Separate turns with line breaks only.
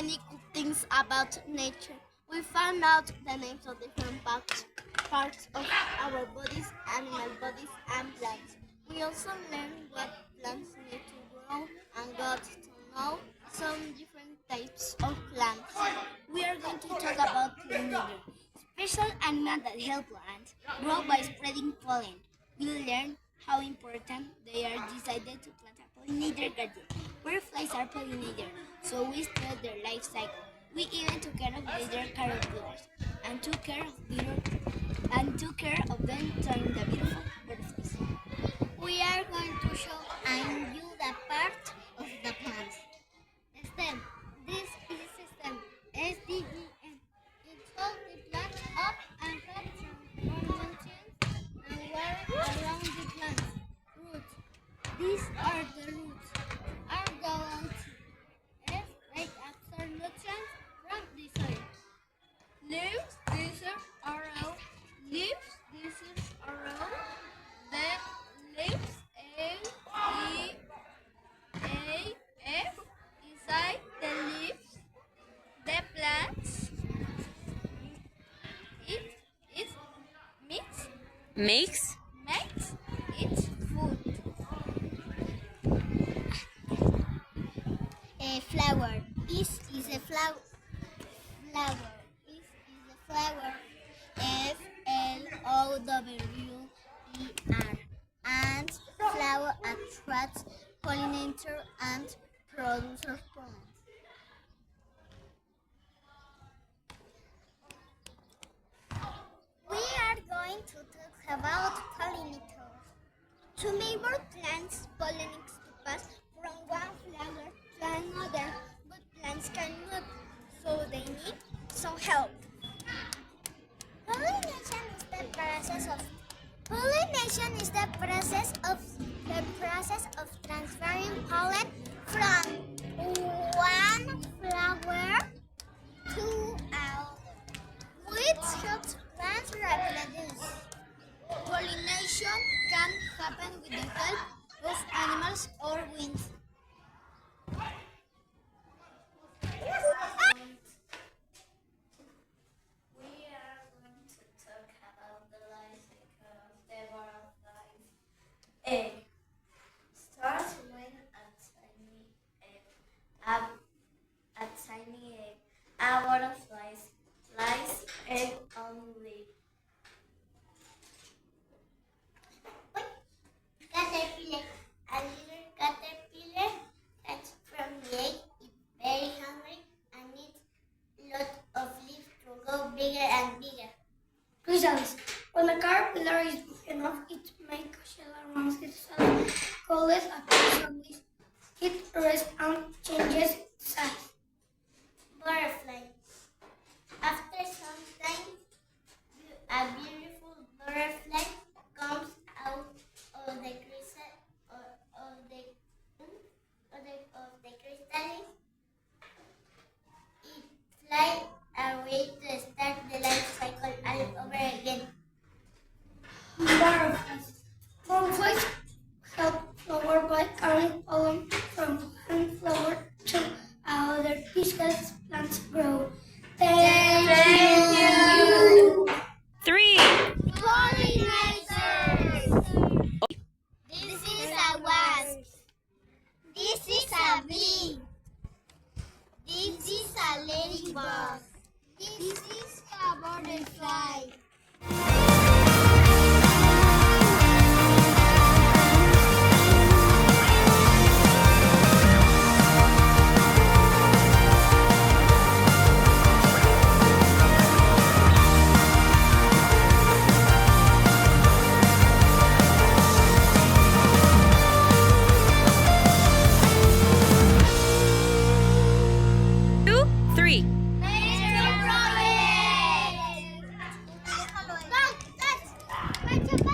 many cool things about nature. We found out the names of different parts of our bodies, animal bodies, and plants. We also learned what plants need to grow and got to know some different types of plants. We are going to talk about pollinators, special animals that help plants grow by spreading pollen. We'll learn how important they are decided to plant a pollinator garden. Butterflies are pollinators, so we study their life cycle. We even took care of their caterpillars and took care of them turning the beautiful butterflies. We are going to show you the part of the plant. Stem. This is a stem. SDEM. It holds the plant up and helps ornaments and water around the plant. Roots. These are the roots. Are going to absorb nutrients from the soil. Leaves. These are all leaves. These are all the leaves. L-E-A-F. Inside the leaves, the plants it
Makes
makes its food. A flower. This is a flower. This is a flower. Flower. And flower attracts pollinator and produces pollen. We are going to talk about pollinators. To make more plants, pollen needs to pass from one flower to another, but plants cannot, so they need some help. Pollination is the process of transferring pollen from one flower to another, which helps plants reproduce. Pollination can happen with the help of animals or wind. We are going to talk about the life cycle of the butterflies. Egg starts when a tiny egg. A butterfly lays egg only. Caterpillar. A little caterpillar hatches from the egg. It's very hungry and needs lots of leaves to go bigger and bigger. Chrysalis. When a caterpillar is big enough, it makes a shell around itself, called a chrysalis. It rests and changes its size. Butterfly. After some time, a beautiful butterfly comes out of the chrysalis. It flies away to start the life cycle all over again. Butterflies help flower by carrying pollen from one flower to another. This helps plants grow. Thank you.
3.
Pollinators. This is a wasp. This is a bee. This is a ladybug. This is a butterfly. Nature Project!